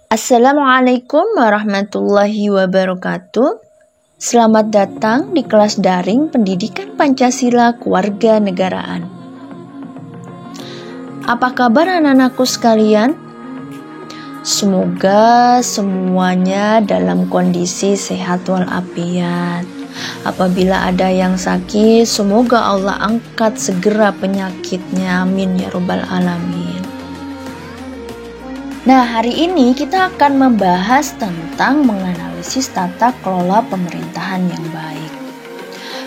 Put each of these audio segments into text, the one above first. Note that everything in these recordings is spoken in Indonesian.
Assalamualaikum warahmatullahi wabarakatuh. Selamat datang di kelas daring Pendidikan Pancasila Kewarganegaraan. Apa kabar anak-anakku sekalian? Semoga semuanya dalam kondisi sehat walafiat. Apabila ada yang sakit, semoga Allah angkat segera penyakitnya. Amin ya rabbal alamin. Nah, hari ini kita akan membahas tentang menganalisis tata kelola pemerintahan yang baik.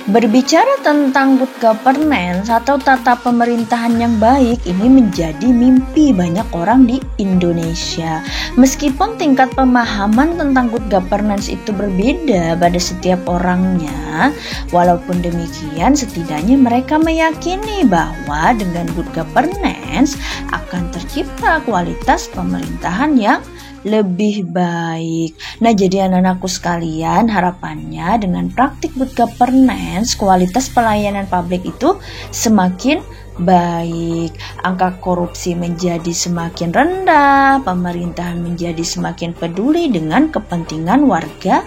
Berbicara tentang good governance atau tata pemerintahan yang baik ini menjadi mimpi banyak orang di Indonesia. Meskipun tingkat pemahaman tentang good governance itu berbeda pada setiap orangnya, walaupun demikian setidaknya mereka meyakini bahwa dengan good governance akan tercipta kualitas pemerintahan yang lebih baik. Nah, jadi anak-anakku sekalian, harapannya dengan praktik good governance, kualitas pelayanan publik itu semakin baik. Angka korupsi menjadi semakin rendah, pemerintahan menjadi semakin peduli dengan kepentingan warganya.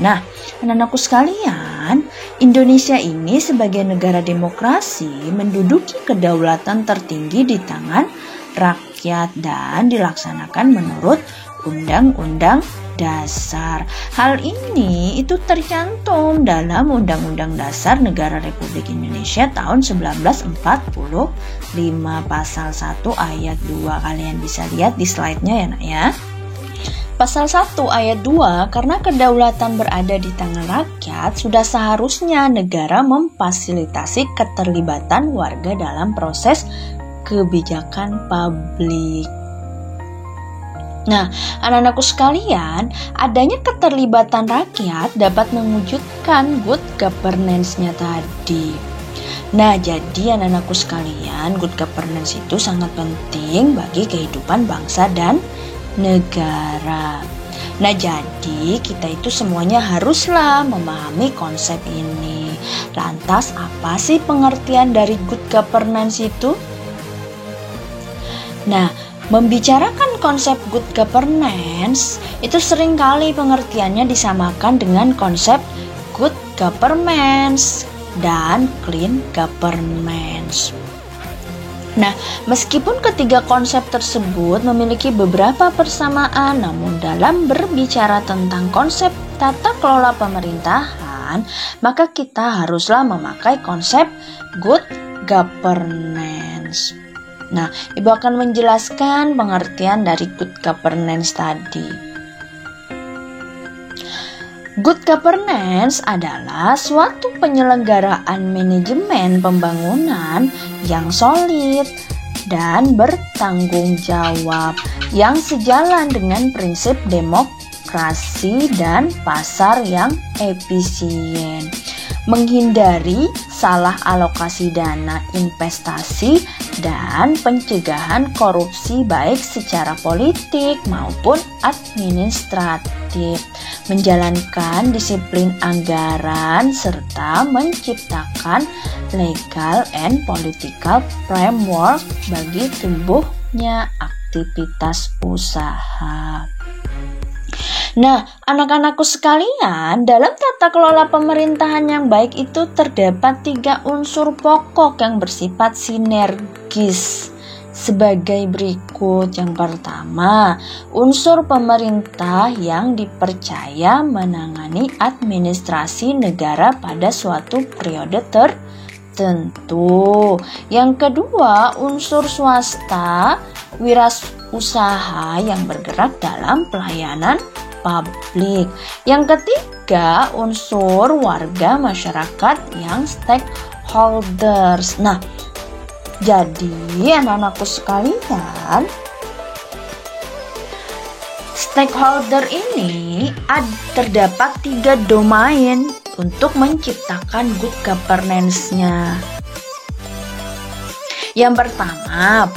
Nah, anak-anakku sekalian, Indonesia ini sebagai negara demokrasi menduduki kedaulatan tertinggi di tangan rakyat dan dilaksanakan menurut Undang-Undang Dasar. Hal ini itu tercantum dalam Undang-Undang Dasar Negara Republik Indonesia tahun 1945 pasal 1 ayat 2. Kalian bisa lihat di slide-nya ya nak ya. Pasal 1 ayat 2, karena kedaulatan berada di tangan rakyat, sudah seharusnya negara memfasilitasi keterlibatan warga dalam proses kebijakan publik. Nah, anak-anakku sekalian, adanya keterlibatan rakyat dapat mewujudkan good governance-nya tadi. Nah, jadi anak-anakku sekalian, good governance itu sangat penting bagi kehidupan bangsa dan negara. Nah, jadi kita itu semuanya haruslah memahami konsep ini. Lantas, apa sih pengertian dari good governance itu? Nah, membicarakan konsep good governance itu seringkali pengertiannya disamakan dengan konsep good governance dan clean governance. Nah, meskipun ketiga konsep tersebut memiliki beberapa persamaan, namun dalam berbicara tentang konsep tata kelola pemerintahan, maka kita haruslah memakai konsep good governance. Nah, Ibu akan menjelaskan pengertian dari good governance tadi. Good governance adalah suatu penyelenggaraan manajemen pembangunan yang solid dan bertanggung jawab yang sejalan dengan prinsip demokrasi dan pasar yang efisien. Menghindari salah alokasi dana investasi dan pencegahan korupsi baik secara politik maupun administratif, menjalankan disiplin anggaran serta menciptakan legal and political framework bagi tumbuhnya aktivitas usaha. Nah, anak-anakku sekalian, dalam tata kelola pemerintahan yang baik itu terdapat 3 unsur pokok yang bersifat sinergis sebagai berikut. Yang pertama, unsur pemerintah yang dipercaya menangani administrasi negara pada suatu periode tertentu. Yang kedua, unsur swasta wirausaha yang bergerak dalam pelayanan publik. Yang ketiga, unsur warga masyarakat yang stakeholders. Nah, jadi anak-anakku sekalian, stakeholder ini terdapat 3 domain untuk menciptakan good governance-nya. Yang pertama,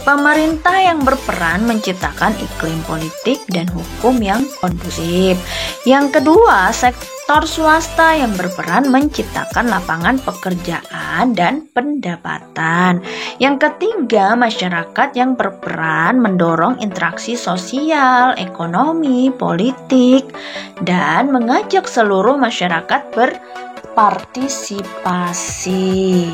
Pemerintah yang berperan menciptakan iklim politik dan hukum yang kondusif. Yang kedua, sektor swasta yang berperan menciptakan lapangan pekerjaan dan pendapatan. Yang ketiga, masyarakat yang berperan mendorong interaksi sosial, ekonomi, politik, dan mengajak seluruh masyarakat berpartisipasi.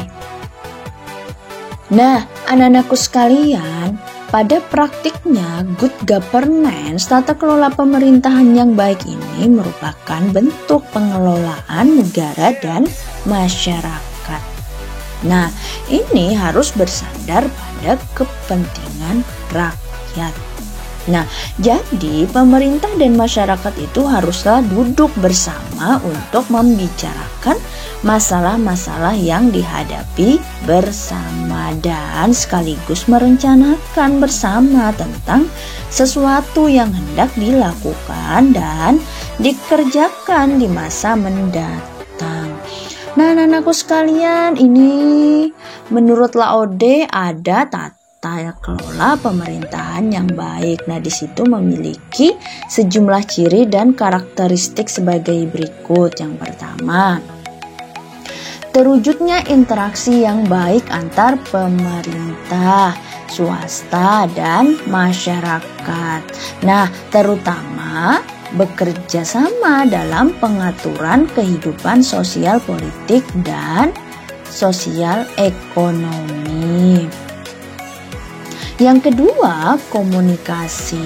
Nah, anak-anakku sekalian, pada praktiknya good governance, tata kelola pemerintahan yang baik ini merupakan bentuk pengelolaan negara dan masyarakat. Nah, ini harus bersandar pada kepentingan rakyat. Nah, jadi pemerintah dan masyarakat itu haruslah duduk bersama untuk membicarakan masalah-masalah yang dihadapi bersama dan sekaligus merencanakan bersama tentang sesuatu yang hendak dilakukan dan dikerjakan di masa mendatang. Nah, anak-anakku sekalian, ini menurut Laode ada tata kelola pemerintahan yang baik. Nah, di situ memiliki sejumlah ciri dan karakteristik sebagai berikut. Yang pertama, terwujudnya interaksi yang baik antar pemerintah, swasta, dan masyarakat. Nah, terutama bekerja sama dalam pengaturan kehidupan sosial politik dan sosial ekonomi. Yang kedua, komunikasi.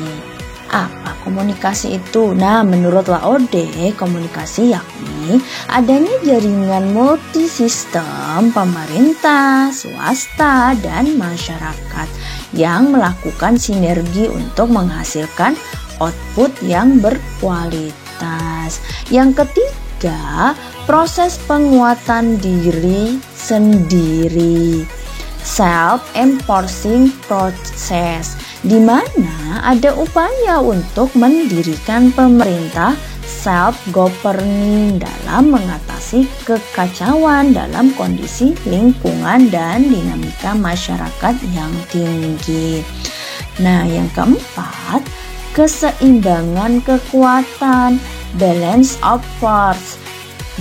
Apa komunikasi itu? Nah, menurut Laode, komunikasi yakni adanya jaringan multisistem pemerintah, swasta, dan masyarakat yang melakukan sinergi untuk menghasilkan output yang berkualitas. Yang ketiga, proses penguatan diri sendiri. Self-enforcing process, di mana ada upaya untuk mendirikan pemerintah self-governing dalam mengatasi kekacauan dalam kondisi lingkungan dan dinamika masyarakat yang tinggi. Nah, yang keempat, keseimbangan kekuatan, balance of force,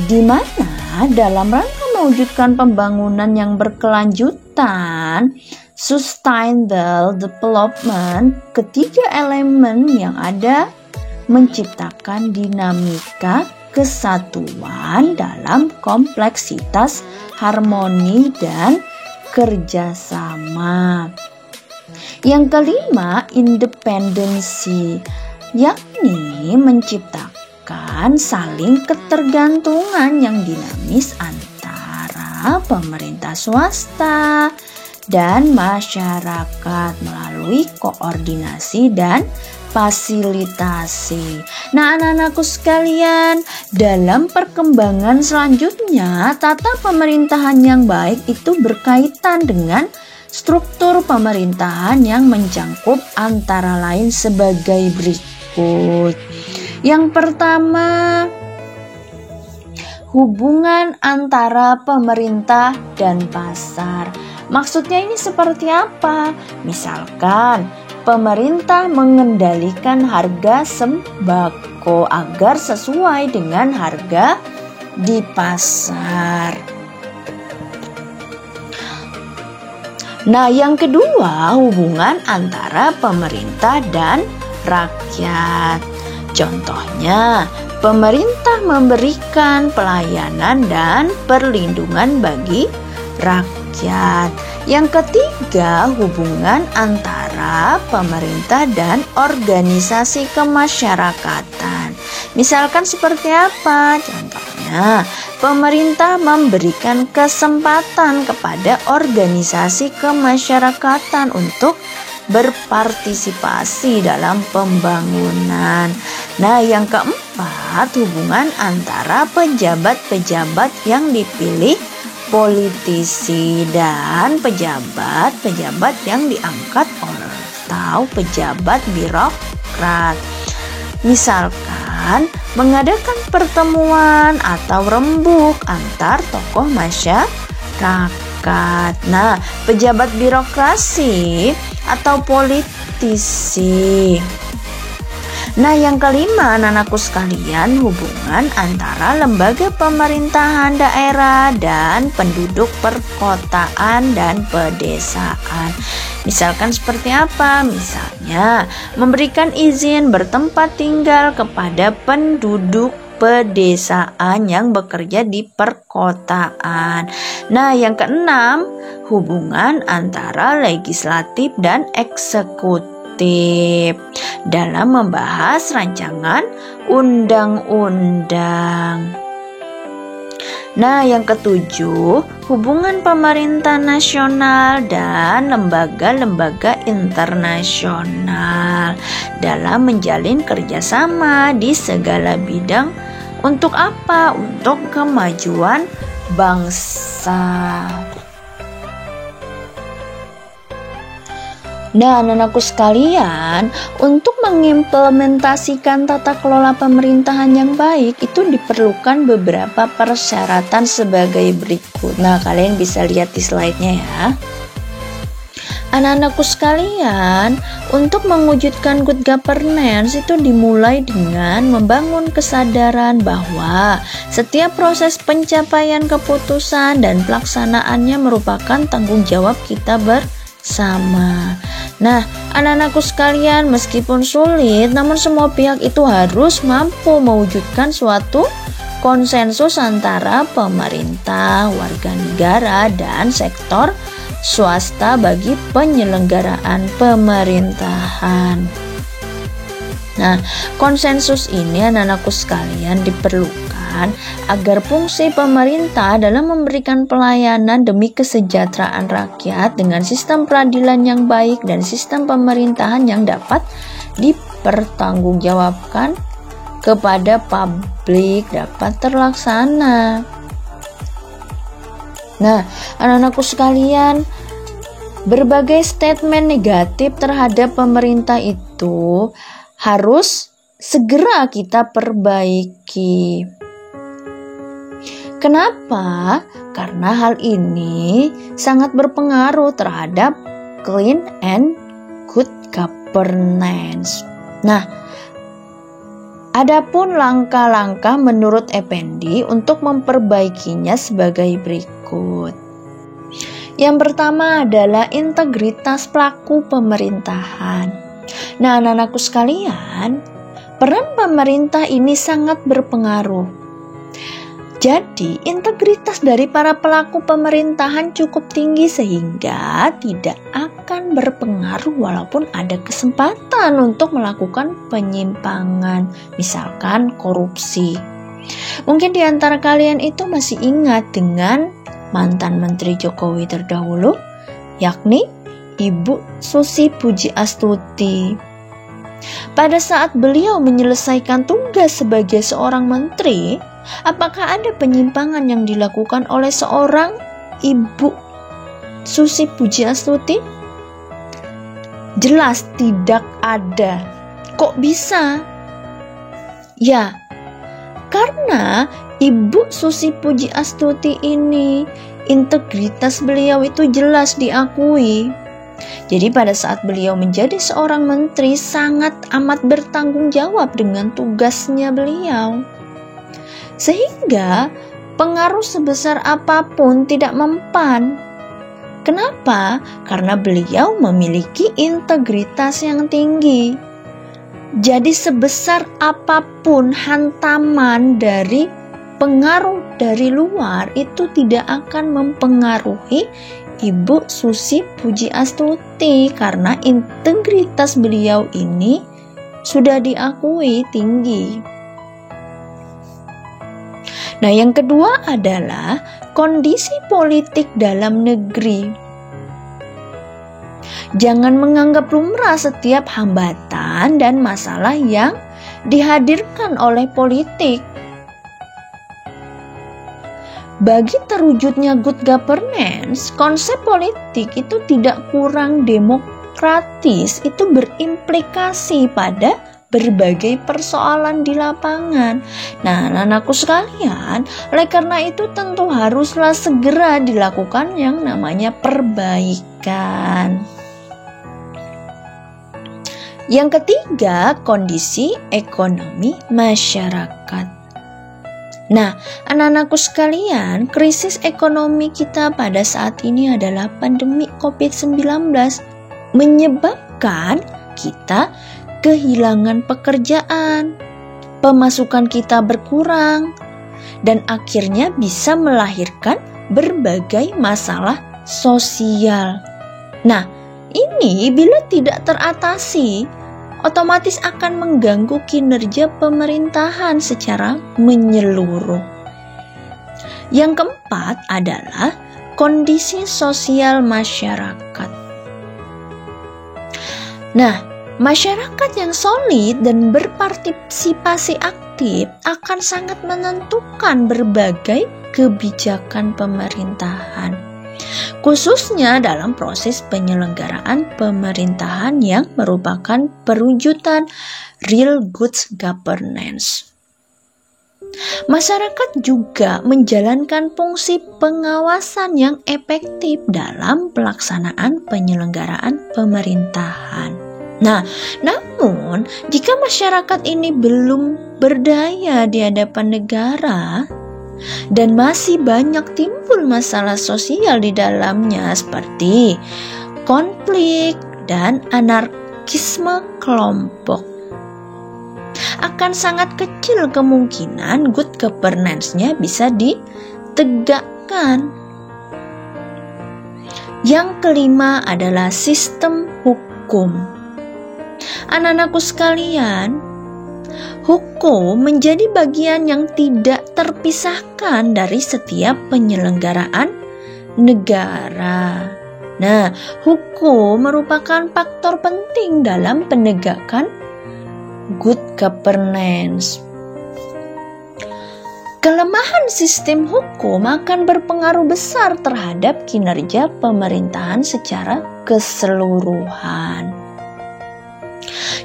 di mana dalam rangka mewujudkan pembangunan yang berkelanjutan, sustainable development, ketiga elemen yang ada menciptakan dinamika kesatuan dalam kompleksitas harmoni dan kerjasama. Yang kelima, independensi, yakni menciptakan saling ketergantungan yang dinamis antara pemerintah swasta dan masyarakat melalui koordinasi dan fasilitasi. Nah, anak-anakku sekalian, dalam perkembangan selanjutnya, tata pemerintahan yang baik itu berkaitan dengan struktur pemerintahan yang mencakup antara lain sebagai berikut. Yang pertama, hubungan antara pemerintah dan pasar. Maksudnya ini seperti apa? Misalkan pemerintah mengendalikan harga sembako agar sesuai dengan harga di pasar. Nah, yang kedua, hubungan antara pemerintah dan rakyat. Contohnya, pemerintah memberikan pelayanan dan perlindungan bagi rakyat. Yang ketiga, hubungan antara pemerintah dan organisasi kemasyarakatan. Misalkan seperti apa? Contohnya, pemerintah memberikan kesempatan kepada organisasi kemasyarakatan untuk berpartisipasi dalam pembangunan. Nah, yang keempat, hubungan antara pejabat-pejabat yang dipilih politisi dan pejabat-pejabat yang diangkat atau pejabat birokrat. Misalkan mengadakan pertemuan atau rembuk antar tokoh masyarakat. masyarakat. Nah, pejabat birokrasi atau politisi. Nah, yang kelima, anak-anakku sekalian, hubungan antara lembaga pemerintahan daerah dan penduduk perkotaan dan pedesaan. Misalkan seperti apa? Misalnya, memberikan izin bertempat tinggal kepada penduduk pedesaan yang bekerja di perkotaan. Nah, yang keenam, hubungan antara legislatif dan eksekutif dalam membahas rancangan undang-undang. Nah, yang ketujuh, hubungan pemerintah nasional dan lembaga-lembaga internasional dalam menjalin kerjasama di segala bidang. Untuk apa? Untuk kemajuan bangsa. Nah, anak-anakku sekalian, untuk mengimplementasikan tata kelola pemerintahan yang baik itu diperlukan beberapa persyaratan sebagai berikut. Nah, kalian bisa lihat di slide-nya ya. Anak-anakku sekalian, untuk mewujudkan good governance itu dimulai dengan membangun kesadaran bahwa setiap proses pencapaian keputusan dan pelaksanaannya merupakan tanggung jawab kita bersama. Nah, anak-anakku sekalian, meskipun sulit, namun semua pihak itu harus mampu mewujudkan suatu konsensus antara pemerintah, warga negara, dan sektor swasta bagi penyelenggaraan pemerintahan. Nah, konsensus ini anak-anakku sekalian diperlukan agar fungsi pemerintah dalam memberikan pelayanan demi kesejahteraan rakyat dengan sistem peradilan yang baik dan sistem pemerintahan yang dapat dipertanggungjawabkan kepada publik dapat terlaksana. Nah, anak-anakku sekalian, berbagai statement negatif terhadap pemerintah itu harus segera kita perbaiki. Kenapa? Karena hal ini sangat berpengaruh terhadap clean and good governance. Nah, adapun langkah-langkah menurut Effendi untuk memperbaikinya sebagai berikut. Yang pertama adalah integritas pelaku pemerintahan. Nah, anak-anakku sekalian, peran pemerintah ini sangat berpengaruh. Jadi, integritas dari para pelaku pemerintahan cukup tinggi sehingga tidak akan berpengaruh walaupun ada kesempatan untuk melakukan penyimpangan, misalkan korupsi. Mungkin di antara kalian itu masih ingat dengan mantan Menteri Jokowi terdahulu, yakni Ibu Susi Pujiastuti. Pada saat beliau menyelesaikan tugas sebagai seorang menteri, apakah ada penyimpangan yang dilakukan oleh seorang Ibu Susi Pujiastuti? Jelas tidak ada. Kok bisa? Ya, karena Ibu Susi Pujiastuti ini integritas beliau itu jelas diakui. Jadi pada saat beliau menjadi seorang menteri sangat amat bertanggung jawab dengan tugasnya beliau. Sehingga pengaruh sebesar apapun tidak mempan. Kenapa? Karena beliau memiliki integritas yang tinggi. Jadi sebesar apapun hantaman dari pengaruh dari luar itu tidak akan mempengaruhi Ibu Susi Pujiastuti karena integritas beliau ini sudah diakui tinggi. Nah, yang kedua adalah kondisi politik dalam negeri. Jangan menganggap lumrah setiap hambatan dan masalah yang dihadirkan oleh politik. Bagi terwujudnya good governance, konsep politik itu tidak kurang demokratis, itu berimplikasi pada berbagai persoalan di lapangan. Nah, anak-anakku sekalian, oleh karena itu tentu haruslah segera dilakukan yang namanya perbaikan. Yang ketiga, kondisi ekonomi masyarakat. Nah, anak-anakku sekalian, krisis ekonomi kita pada saat ini adalah pandemi COVID-19 menyebabkan kita kehilangan pekerjaan, pemasukan kita berkurang, dan akhirnya bisa melahirkan berbagai masalah sosial. Nah, ini bila tidak teratasi, otomatis akan mengganggu kinerja pemerintahan secara menyeluruh. Yang keempat adalah kondisi sosial masyarakat. Nah, masyarakat yang solid dan berpartisipasi aktif akan sangat menentukan berbagai kebijakan pemerintahan, khususnya dalam proses penyelenggaraan pemerintahan yang merupakan perwujudan real good governance. Masyarakat juga menjalankan fungsi pengawasan yang efektif dalam pelaksanaan penyelenggaraan pemerintahan. Nah, namun jika masyarakat ini belum berdaya di hadapan negara dan masih banyak timbul masalah sosial di dalamnya seperti konflik dan anarkisme kelompok, akan sangat kecil kemungkinan good governance-nya bisa ditegakkan. Yang kelima adalah sistem hukum. Anak-anakku sekalian, hukum menjadi bagian yang tidak terpisahkan dari setiap penyelenggaraan negara. Nah, hukum merupakan faktor penting dalam penegakan good governance. Kelemahan sistem hukum akan berpengaruh besar terhadap kinerja pemerintahan secara keseluruhan.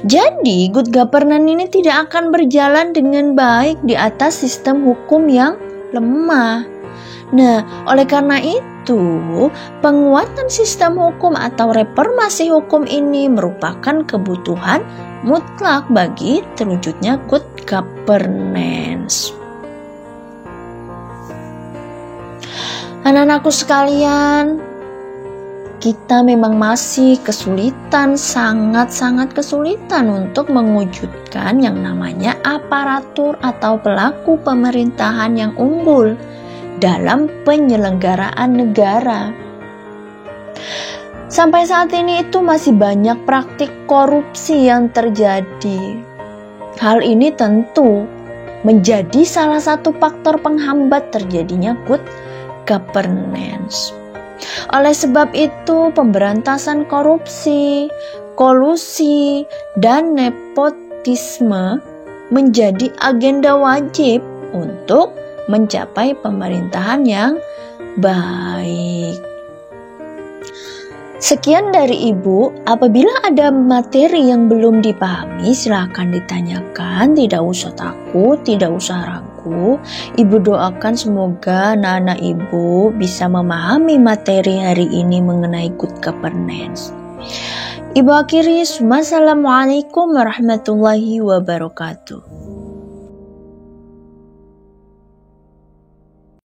Jadi, good governance ini tidak akan berjalan dengan baik di atas sistem hukum yang lemah. Nah, oleh karena itu, penguatan sistem hukum atau reformasi hukum ini merupakan kebutuhan mutlak bagi terwujudnya good governance. Anak-anakku sekalian, kita memang masih kesulitan, sangat-sangat kesulitan untuk mewujudkan yang namanya aparatur atau pelaku pemerintahan yang unggul dalam penyelenggaraan negara. Sampai saat ini itu masih banyak praktik korupsi yang terjadi. Hal ini tentu menjadi salah satu faktor penghambat terjadinya good governance. Oleh sebab itu, pemberantasan korupsi, kolusi, dan nepotisme menjadi agenda wajib untuk mencapai pemerintahan yang baik. Sekian dari Ibu. Apabila ada materi yang belum dipahami, silakan ditanyakan, tidak usah takut, tidak usah ragu. Ibu doakan semoga anak-anak Ibu bisa memahami materi hari ini mengenai good governance. Ibu akhiri, wassalamualaikum warahmatullahi wabarakatuh.